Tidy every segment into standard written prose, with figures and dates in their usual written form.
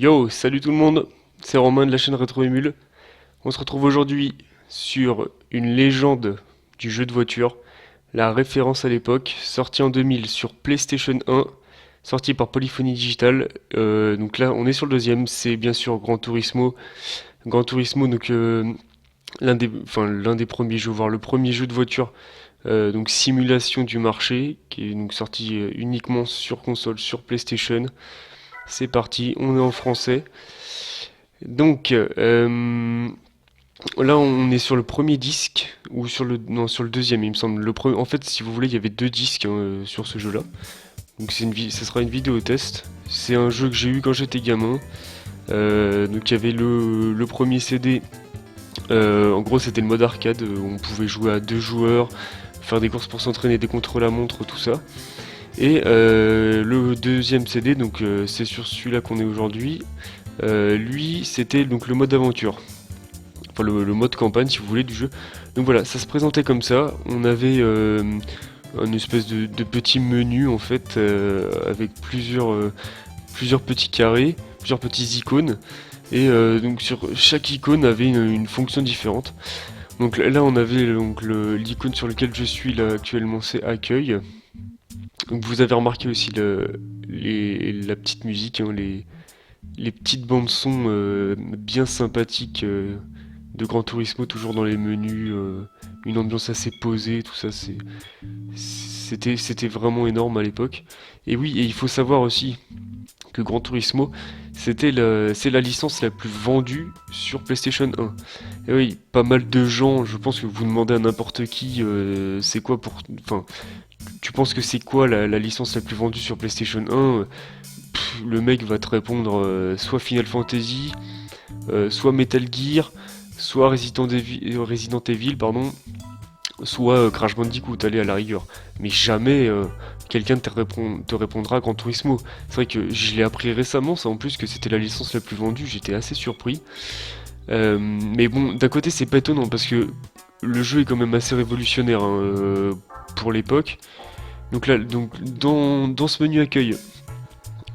Yo, salut tout le monde, c'est Romain de la chaîne Rétro-Émule. On se retrouve aujourd'hui sur une légende du jeu de voiture, la référence à l'époque, sortie en 2000 sur PlayStation 1, sortie par Polyphony Digital. Donc là, on est sur le deuxième, c'est bien sûr Gran Turismo. Gran Turismo, donc l'un des premiers jeux, voire le premier jeu de voiture, donc simulation du marché, qui est donc sorti uniquement sur console, sur PlayStation. C'est parti, on est en français. Donc là on est sur le premier disque ou sur le non sur le deuxième il me semble. En fait si vous voulez il y avait deux disques sur ce jeu là. Donc ça sera une vidéo test. C'est un jeu que j'ai eu quand j'étais gamin. Donc il y avait le premier CD. En gros c'était le mode arcade où on pouvait jouer à deux joueurs, faire des courses pour s'entraîner, des contre-la-montre, tout ça. Et le deuxième CD, donc c'est sur celui-là qu'on est aujourd'hui. Lui, c'était donc le mode aventure. Enfin, le mode campagne, si vous voulez, du jeu. Donc voilà, ça se présentait comme ça. On avait une espèce de petit menu, en fait, avec plusieurs petits carrés, plusieurs petits icônes. Et donc sur chaque icône avait une fonction différente. Donc là, on avait donc l'icône sur lequel je suis là actuellement, c'est accueil. Donc vous avez remarqué aussi la petite musique, hein, les petites bandes son bien sympathiques de Gran Turismo, toujours dans les menus, une ambiance assez posée, tout ça, c'était vraiment énorme à l'époque. Et oui, et il faut savoir aussi que Gran Turismo, c'est la licence la plus vendue sur PlayStation 1. Et oui, pas mal de gens, je pense que vous demandez à n'importe qui, c'est quoi pour, enfin, tu penses que c'est quoi la licence la plus vendue sur PlayStation 1? Le mec va te répondre soit Final Fantasy, soit Metal Gear, soit Resident Evil, pardon, soit Crash Bandicoot, allez à la rigueur. Mais jamais quelqu'un te répondra Gran Turismo. C'est vrai que je l'ai appris récemment, ça en plus, que c'était la licence la plus vendue, j'étais assez surpris. Mais bon, d'un côté c'est pas étonnant parce que le jeu est quand même assez révolutionnaire hein, pour l'époque. Donc là, dans ce menu accueil,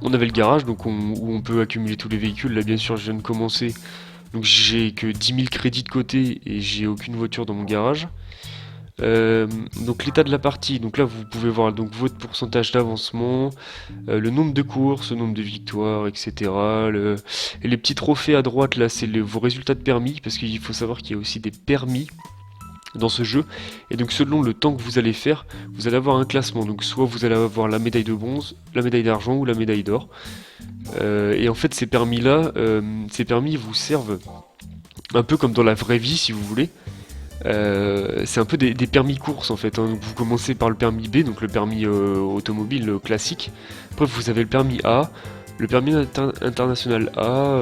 on avait le garage donc où on peut accumuler tous les véhicules. Là, bien sûr, je viens de commencer, donc j'ai que 10 000 crédits de côté et j'ai aucune voiture dans mon garage. Donc l'état de la partie, donc là vous pouvez voir donc votre pourcentage d'avancement, le nombre de courses, le nombre de victoires, etc. Et les petits trophées à droite là, c'est vos résultats de permis, parce qu'il faut savoir qu'il y a aussi des permis dans ce jeu, et donc selon le temps que vous allez faire, vous allez avoir un classement, donc soit vous allez avoir la médaille de bronze, la médaille d'argent ou la médaille d'or. Et en fait ces permis là, ces permis vous servent un peu comme dans la vraie vie si vous voulez. C'est un peu des permis course en fait, hein. Donc, vous commencez par le permis B, donc le permis automobile classique. Après vous avez le permis A, le permis international A,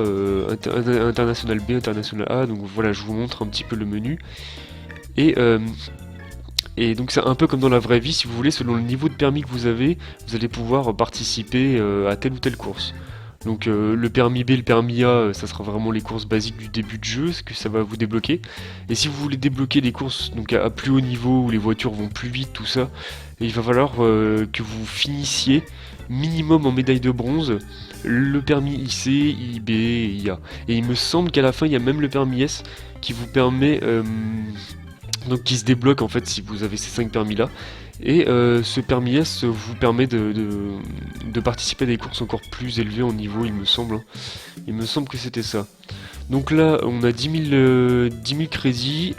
international B, international A. Donc voilà, je vous montre un petit peu le menu. Et, euh, et donc c'est un peu comme dans la vraie vie, si vous voulez, selon le niveau de permis que vous avez, vous allez pouvoir participer à telle ou telle course. Donc le permis B, le permis A, ça sera vraiment les courses basiques du début de jeu, ce que ça va vous débloquer. Et si vous voulez débloquer des courses donc à plus haut niveau, où les voitures vont plus vite, tout ça, il va falloir que vous finissiez minimum en médaille de bronze le permis IC, IB et IA. Et il me semble qu'à la fin, il y a même le permis S qui vous permet... donc qui se débloque en fait si vous avez ces 5 permis là. Et ce permis S vous permet de participer à des courses encore plus élevées en niveau, il me semble, hein. Il me semble que c'était ça. Donc là, on a 10 000 crédits.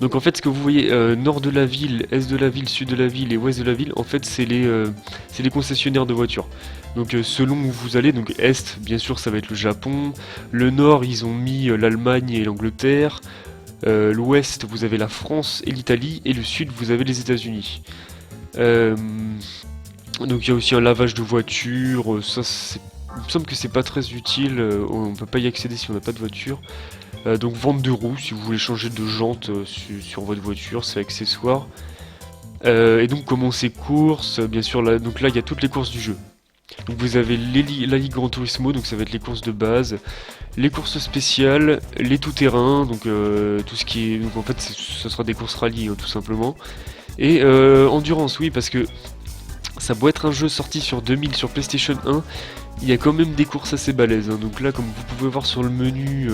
Donc en fait, ce que vous voyez, nord de la ville, est de la ville, sud de la ville et ouest de la ville, en fait, c'est les concessionnaires de voitures. Donc selon où vous allez, donc est, bien sûr, ça va être le Japon. Le nord, ils ont mis l'Allemagne et l'Angleterre. L'ouest, vous avez la France et l'Italie, et le sud, vous avez les États-Unis. Donc il y a aussi un lavage de voiture, il me semble que c'est pas très utile, on peut pas y accéder si on n'a pas de voiture. Donc vente de roues, si vous voulez changer de jante sur votre voiture, c'est accessoire. Et donc commencer course, bien sûr, donc là il y a toutes les courses du jeu. Donc vous avez la Ligue Gran Turismo, donc ça va être les courses de base, les courses spéciales, les tout-terrain, donc tout ce qui est... Donc en fait ce sera des courses rallye hein, tout simplement. Et endurance, oui, parce que ça doit être un jeu sorti sur 2000 sur PlayStation 1, il y a quand même des courses assez balèzes, hein. Donc là, comme vous pouvez voir sur le menu,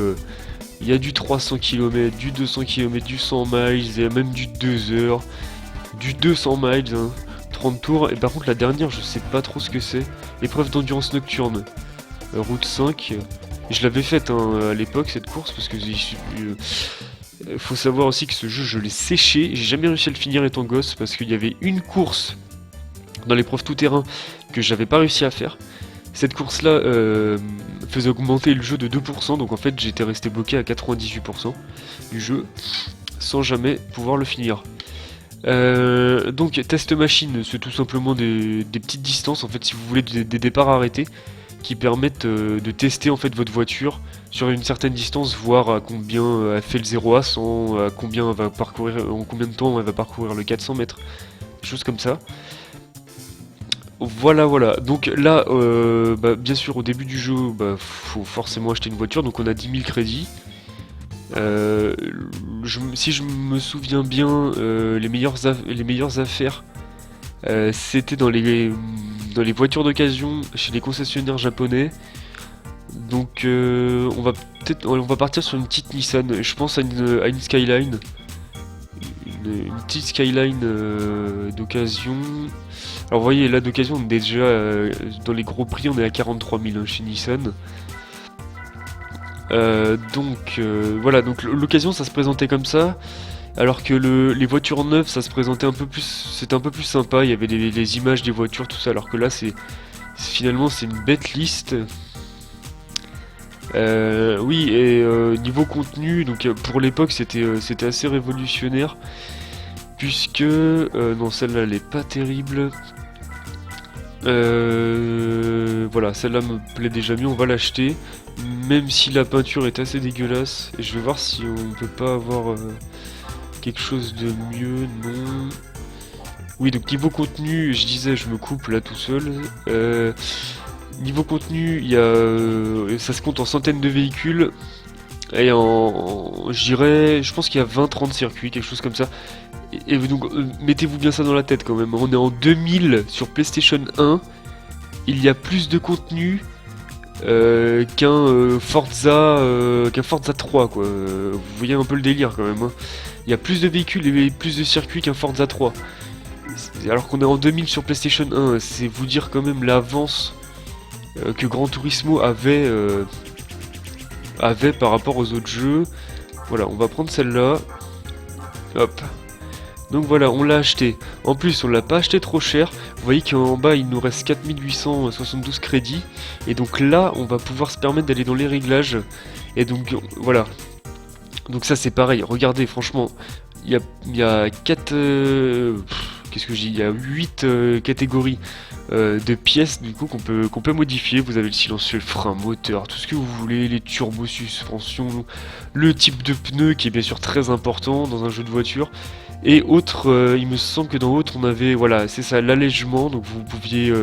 il y a du 300 km, du 200 km, du 100 miles, il y a même du 2 heures, du 200 miles, hein, 30 tours. Et par contre, la dernière, je sais pas trop ce que c'est. Épreuve d'endurance nocturne, route 5. Je l'avais faite, hein, à l'époque, cette course, parce que faut savoir aussi que ce jeu, je l'ai séché. J'ai jamais réussi à le finir étant gosse, parce qu'il y avait une course dans l'épreuve tout-terrain que j'avais pas réussi à faire. Cette course-là faisait augmenter le jeu de 2%, donc en fait j'étais resté bloqué à 98% du jeu, sans jamais pouvoir le finir. Donc test machine, c'est tout simplement des petites distances, en fait, si vous voulez des départs arrêtés, qui permettent de tester en fait votre voiture sur une certaine distance, voir à combien elle fait le 0 à 100, à combien elle va parcourir, en combien de temps elle va parcourir le 400 mètres, des choses comme ça. Voilà, voilà. Donc là, bien sûr, au début du jeu, faut forcément acheter une voiture. Donc on a 10 000 crédits. Si je me souviens bien, les meilleures affaires, c'était dans les voitures d'occasion chez les concessionnaires japonais. Donc on va partir sur une petite Nissan. Je pense à une Skyline. Une petite Skyline d'occasion. Alors vous voyez, là d'occasion, on est déjà dans les gros prix, on est à 43 000 hein, chez Nissan. Voilà, donc l'occasion ça se présentait comme ça, alors que les voitures neuves ça se présentait un peu plus, c'était un peu plus sympa, il y avait les images des voitures, tout ça, alors que là finalement c'est une bête liste. Oui, et niveau contenu, donc pour l'époque c'était assez révolutionnaire, puisque non, celle-là elle est pas terrible. Voilà, celle-là me plaît déjà mieux, on va l'acheter, même si la peinture est assez dégueulasse. Et je vais voir si on peut pas avoir quelque chose de mieux. Non. Oui, donc niveau contenu, je disais, je me coupe là tout seul. Niveau contenu, il y a, ça se compte en centaines de véhicules. Et je pense qu'il y a 20-30 circuits, quelque chose comme ça. Et donc, mettez-vous bien ça dans la tête quand même. On est en 2000 sur PlayStation 1. Il y a plus de contenu qu'un Forza 3, quoi. Vous voyez un peu le délire quand même, hein. Il y a plus de véhicules et plus de circuits qu'un Forza 3. Alors qu'on est en 2000 sur PlayStation 1. C'est vous dire quand même l'avance que Gran Turismo avait par rapport aux autres jeux. Voilà, on va prendre celle-là. Hop. Donc voilà, on l'a acheté. En plus, on l'a pas acheté trop cher. Vous voyez qu'en bas, il nous reste 4872 crédits. Et donc là, on va pouvoir se permettre d'aller dans les réglages. Et donc, voilà. Donc ça, c'est pareil. Regardez, franchement, il y a 4... qu'est-ce que je dis? Il y a 8 catégories de pièces, du coup, qu'on peut modifier. Vous avez le silencieux, le frein, moteur, tout ce que vous voulez, les turbos, suspension, le type de pneu, qui est bien sûr très important dans un jeu de voiture. Et autre, il me semble que dans autre on avait, voilà, c'est ça, l'allègement, donc vous pouviez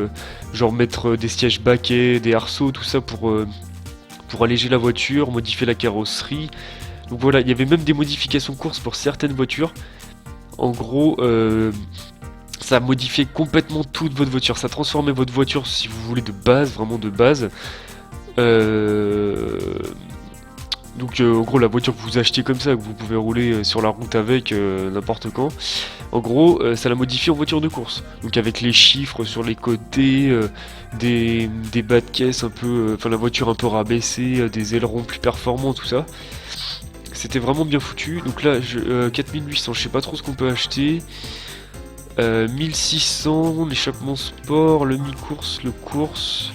genre mettre des sièges baquets, des arceaux, tout ça pour alléger la voiture, modifier la carrosserie. Donc voilà, il y avait même des modifications courses pour certaines voitures. En gros, ça modifiait complètement toute votre voiture, ça transformait votre voiture, si vous voulez, de base, vraiment de base. Donc en gros la voiture que vous achetez comme ça, que vous pouvez rouler sur la route avec n'importe quand, en gros ça la modifie en voiture de course. Donc avec les chiffres sur les côtés, des bas de caisse un peu, enfin la voiture un peu rabaissée, des ailerons plus performants, tout ça. C'était vraiment bien foutu. Donc là 4800, je sais pas trop ce qu'on peut acheter. 1600, l'échappement sport, le mi-course, le course.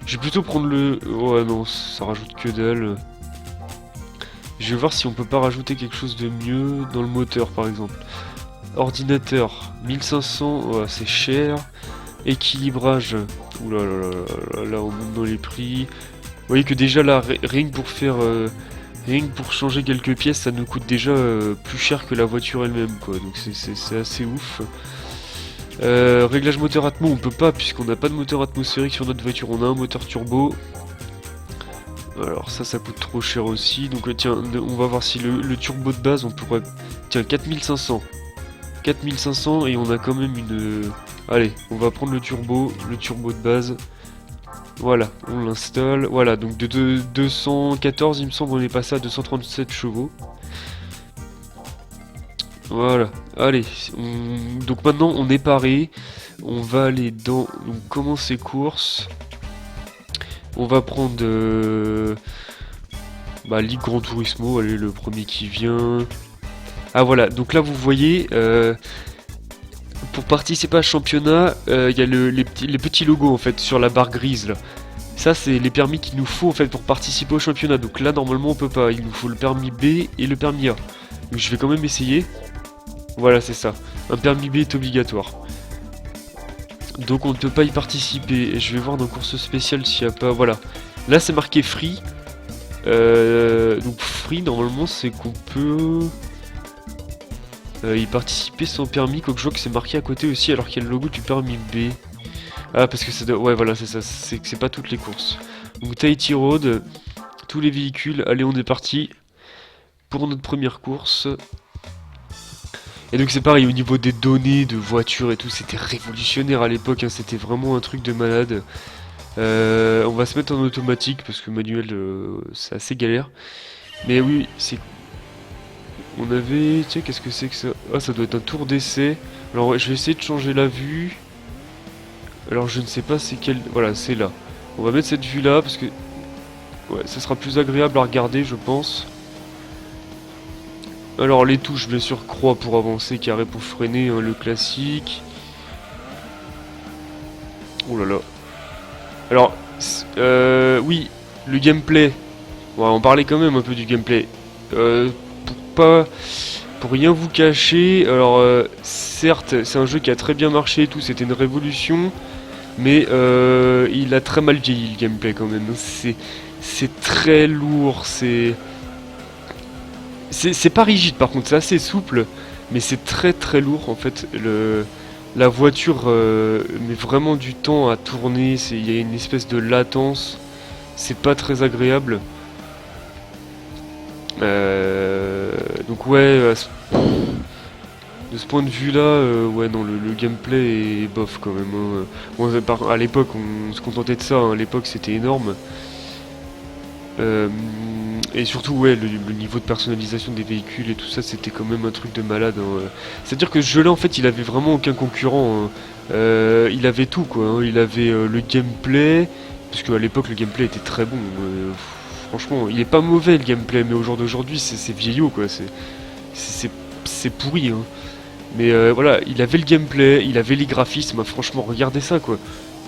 Je vais plutôt prendre le... Ouais non, ça rajoute que dalle. Je vais voir si on peut pas rajouter quelque chose de mieux dans le moteur par exemple. Ordinateur, 1500, ouais, c'est cher. Équilibrage, oula là là là là, on monte dans les prix. Vous voyez que déjà là, rien que pour faire... rien que pour changer quelques pièces, ça nous coûte déjà plus cher que la voiture elle-même, quoi. Donc c'est assez ouf. Réglage moteur atmo, on peut pas puisqu'on n'a pas de moteur atmosphérique sur notre voiture, on a un moteur turbo. Alors ça coûte trop cher aussi, donc tiens, on va voir si le turbo de base on pourrait... Tiens, 4500. 4500 et on a quand même une... Allez, on va prendre le turbo de base. Voilà, on l'installe. Voilà, donc de 214, il me semble, on est passé à 237 chevaux. Voilà, allez, donc maintenant on est paré. On va aller dans... Donc commencer course. On va prendre... Ligue Gran Turismo, allez, le premier qui vient. Ah voilà, donc là vous voyez... Pour participer à ce championnat, il y a les petits logos en fait sur la barre grise là. Ça c'est les permis qu'il nous faut en fait pour participer au championnat. Donc là normalement on peut pas, il nous faut le permis B et le permis A. Donc je vais quand même essayer. Voilà c'est ça, un permis B est obligatoire. Donc on ne peut pas y participer. Et je vais voir dans course spéciale s'il n'y a pas... Voilà, là c'est marqué free. Donc free normalement c'est qu'on peut... y participer sans permis, quoique je vois que c'est marqué à côté aussi alors qu'il y a le logo du permis B. Ah parce que ça doit... Ouais voilà c'est ça, c'est que c'est pas toutes les courses. Donc Tahiti Road, tous les véhicules, allez on est parti pour notre première course. Et donc c'est pareil au niveau des données de voitures et tout, c'était révolutionnaire à l'époque, hein, c'était vraiment un truc de malade. On va se mettre en automatique parce que manuel c'est assez galère. Mais oui, c'est... On avait... Tiens, qu'est-ce que c'est que ça? Ah, ça doit être un tour d'essai. Alors, ouais, je vais essayer de changer la vue. Alors, je ne sais pas c'est quelle... Voilà, c'est là. On va mettre cette vue-là, parce que... Ouais, ça sera plus agréable à regarder, je pense. Alors, les touches, bien sûr, croix pour avancer, carré pour freiner, hein, le classique. Oh là là. Alors, oui, le gameplay. Ouais, on parlait quand même un peu du gameplay. Pour rien vous cacher, alors certes c'est un jeu qui a très bien marché et tout, c'était une révolution, mais il a très mal vieilli le gameplay quand même. C'est très lourd, c'est pas rigide par contre, c'est assez souple, mais c'est très lourd en fait. La voiture met vraiment du temps à tourner, il y a une espèce de latence, c'est pas très agréable. Donc ouais, de ce point de vue là, ouais non, le gameplay est bof quand même, hein. Bon, à l'époque on se contentait de ça, hein. À l'époque c'était énorme. Et surtout ouais, le niveau de personnalisation des véhicules et tout ça c'était quand même un truc de malade, hein. C'est à dire que ce jeu là en fait il avait vraiment aucun concurrent, hein. Il avait tout quoi, hein. Il avait le gameplay, parce qu'à l'époque le gameplay était très bon. Franchement, il est pas mauvais le gameplay, mais au jour d'aujourd'hui, c'est vieillot quoi, c'est pourri, hein. Mais voilà, il avait le gameplay, il avait les graphismes, franchement, regardez ça quoi.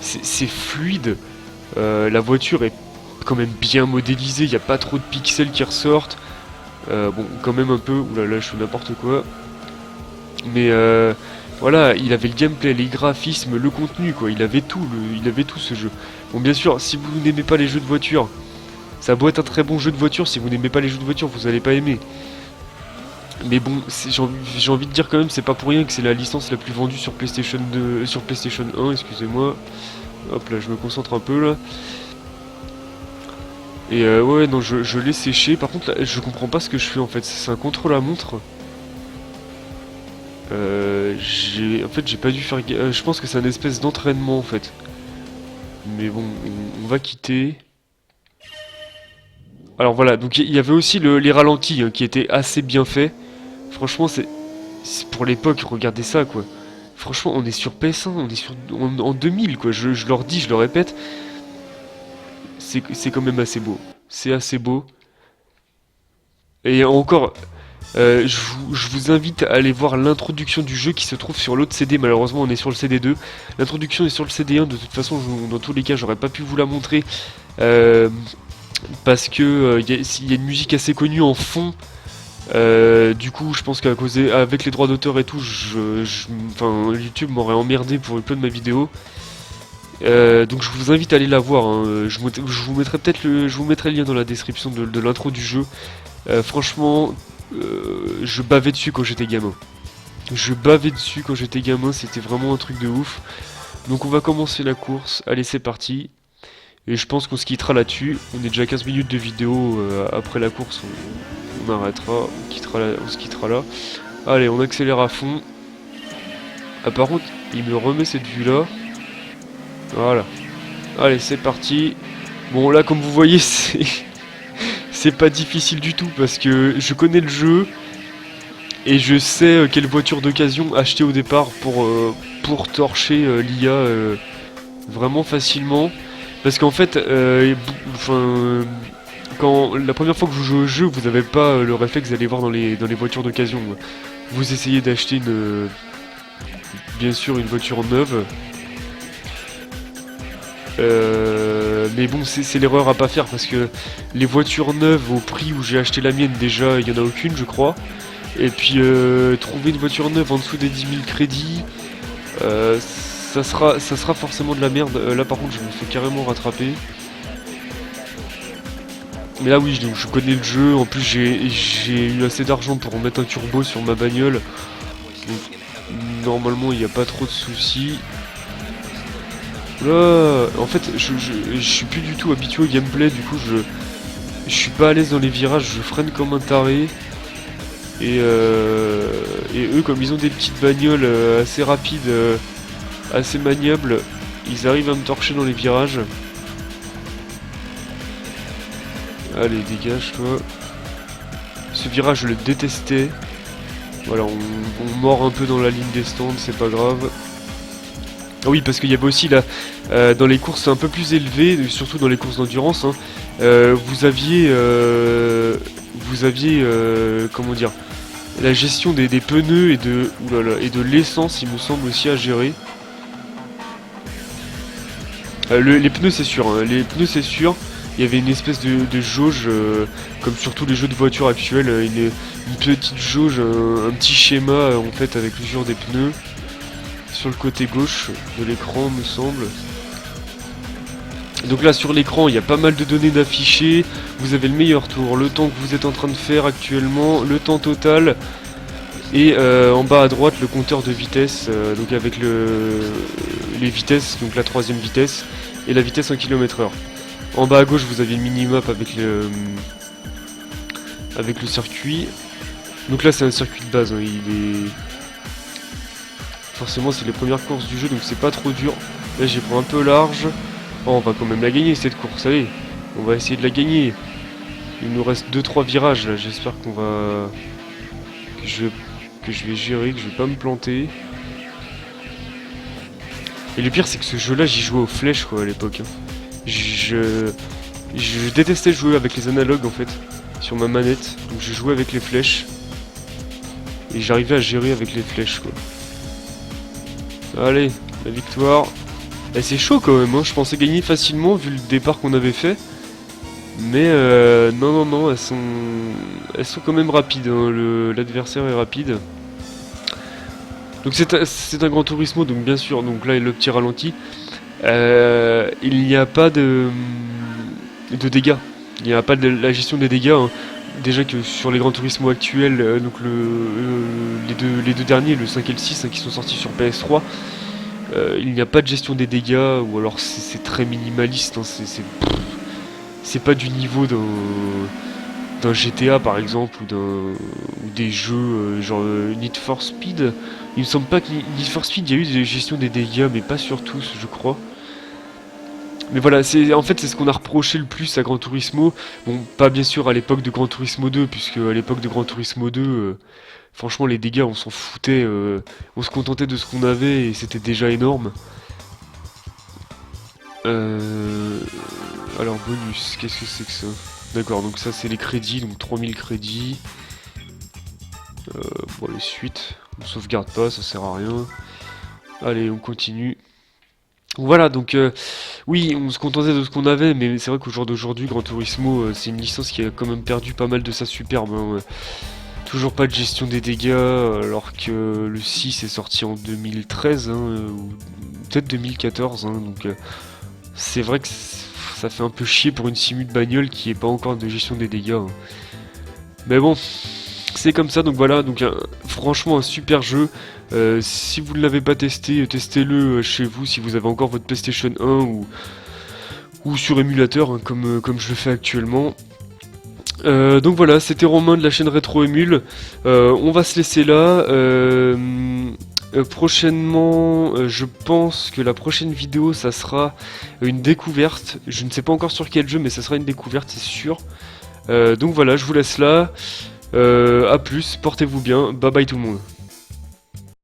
C'est fluide, la voiture est quand même bien modélisée, il n'y a pas trop de pixels qui ressortent. Bon, quand même un peu, oulala, je fais n'importe quoi. Mais voilà, il avait le gameplay, les graphismes, le contenu quoi, il avait tout, ce jeu. Bon, bien sûr, si vous n'aimez pas les jeux de voiture, ça a beau être un très bon jeu de voiture, si vous n'aimez pas les jeux de voiture, vous allez pas aimer. Mais bon, j'ai envie de dire quand même, c'est pas pour rien que c'est la licence la plus vendue sur PlayStation 2, sur PlayStation 1, excusez-moi. Hop là, je me concentre un peu là. Et ouais, non, je l'ai séché. Par contre, là, je comprends pas ce que je fais en fait. C'est un contrôle à montre. En fait, j'ai pas dû faire... je pense que c'est un espèce d'entraînement en fait. Mais bon, on va quitter. Alors voilà, donc il y avait aussi les ralentis, hein, qui étaient assez bien faits. Franchement, c'est pour l'époque, regardez ça quoi. Franchement, on est sur PS1, on est en 2000 quoi. Je leur dis, je le répète, c'est quand même assez beau. C'est assez beau. Et encore, je vous invite à aller voir l'introduction du jeu qui se trouve sur l'autre CD. Malheureusement, on est sur le CD2. L'introduction est sur le CD1. De toute façon, dans tous les cas, j'aurais pas pu vous la montrer. Parce que y a une musique assez connue en fond. Du coup, je pense qu'à cause avec les droits d'auteur et tout, enfin, YouTube m'aurait emmerdé pour le peu de ma vidéo. Donc je vous invite à aller la voir, hein. Je vous mettrai je vous mettrai le lien dans la description de l'intro du jeu. Franchement, je bavais dessus quand j'étais gamin. C'était vraiment un truc de ouf. Donc on va commencer la course. Allez, c'est parti. Et je pense qu'on se quittera là-dessus. On est déjà 15 minutes de vidéo. Après la course, on arrêtera. On se quittera là. Allez, on accélère à fond. Ah par contre, il me remet cette vue-là. Voilà. Allez, c'est parti. Bon, là, comme vous voyez, c'est pas difficile du tout parce que je connais le jeu et je sais quelle voiture d'occasion acheter au départ pour torcher l'IA vraiment facilement. Parce qu'en fait, quand la première fois que vous jouez au jeu, vous n'avez pas le réflexe d'aller voir dans les voitures d'occasion. Vous essayez d'acheter bien sûr une voiture neuve. Mais bon, c'est l'erreur à pas faire parce que les voitures neuves au prix où j'ai acheté la mienne, déjà il y en a aucune, je crois. Et puis trouver une voiture neuve en dessous des 10 000 crédits, ça sera forcément de la merde. Là par contre, je me fais carrément rattraper. Mais là oui, donc je connais le jeu. En plus, j'ai eu assez d'argent pour mettre un turbo sur ma bagnole. Donc, normalement, il n'y a pas trop de soucis. Là, en fait, je suis plus du tout habitué au gameplay, du coup, je suis pas à l'aise dans les virages, je freine comme un taré. Et eux, comme ils ont des petites bagnoles assez rapides, assez maniables, ils arrivent à me torcher dans les virages. Allez, dégage, toi. Ce virage, je le détestais. Voilà, on mord un peu dans la ligne des stands, c'est pas grave. Ah oui, parce qu'il y avait aussi là, dans les courses un peu plus élevées, surtout dans les courses d'endurance, hein, vous aviez, comment dire, la gestion des pneus et de l'essence, il me semble aussi à gérer. Les pneus c'est sûr, hein, les pneus c'est sûr. Il y avait une espèce de jauge, comme sur tous les jeux de voiture actuels, une petite jauge, un petit schéma en fait avec l'usure des pneus. Sur le côté gauche de l'écran me semble. Donc là sur l'écran il y a pas mal de données d'affichés. Vous avez le meilleur tour, le temps que vous êtes en train de faire actuellement, le temps total. Et en bas à droite le compteur de vitesse, donc avec les vitesses, donc la troisième vitesse et la vitesse en km/h. En bas à gauche vous avez une minimap avec le circuit. Donc là c'est un circuit de base, hein, forcément c'est les premières courses du jeu donc c'est pas trop dur. Là j'ai pris un peu large. Oh, on va quand même la gagner cette course, allez. On va essayer de la gagner. Il nous reste 2-3 virages là, j'espère qu'on va... Que je vais gérer, que je vais pas me planter. Et le pire c'est que ce jeu là j'y jouais aux flèches quoi à l'époque. Hein. Je détestais jouer avec les analogues en fait, sur ma manette. Donc je jouais avec les flèches. Et j'arrivais à gérer avec les flèches quoi. Allez, la victoire. Et c'est chaud quand même, hein. Je pensais gagner facilement vu le départ qu'on avait fait. Mais non, elles sont quand même rapides, hein. L'adversaire est rapide. Donc c'est un Gran Turismo, donc bien sûr, donc là le petit ralenti. Il n'y a pas de dégâts. Il n'y a pas de la gestion des dégâts. Hein. Déjà que sur les Gran Turismo actuels, donc les deux derniers, le 5 et le 6, hein, qui sont sortis sur PS3, il n'y a pas de gestion des dégâts, ou alors c'est très minimaliste. Hein, c'est pas du niveau d'un GTA par exemple, ou des jeux genre Need for Speed. Il me semble pas que Need for Speed, il y a eu des gestions des dégâts, mais pas sur tous, je crois. Mais voilà, en fait c'est ce qu'on a reproché le plus à Gran Turismo. Bon, pas bien sûr à l'époque de Gran Turismo 2, puisque à l'époque de Gran Turismo 2, franchement les dégâts on s'en foutait, on se contentait de ce qu'on avait et c'était déjà énorme. Alors bonus, qu'est-ce que c'est que ça? D'accord, donc ça c'est les crédits, donc 3000 crédits. Bon les suites, on sauvegarde pas, ça sert à rien. Allez, on continue. Voilà, donc oui, on se contentait de ce qu'on avait, mais c'est vrai qu'au jour d'aujourd'hui, Gran Turismo, c'est une licence qui a quand même perdu pas mal de sa superbe. Hein. Toujours pas de gestion des dégâts, alors que le 6 est sorti en 2013, hein, ou peut-être 2014, hein, donc c'est vrai que ça fait un peu chier pour une simu de bagnole qui est pas encore de gestion des dégâts. Hein. Mais bon, c'est comme ça, donc voilà, donc franchement un super jeu. Si vous ne l'avez pas testé, testez-le chez vous si vous avez encore votre PlayStation 1 ou sur émulateur, hein, comme je le fais actuellement. Donc voilà, c'était Romain de la chaîne Retro Émule. On va se laisser là. Prochainement, je pense que la prochaine vidéo, ça sera une découverte. Je ne sais pas encore sur quel jeu, mais ça sera une découverte, c'est sûr. Donc voilà, je vous laisse là. A plus, portez-vous bien. Bye bye tout le monde.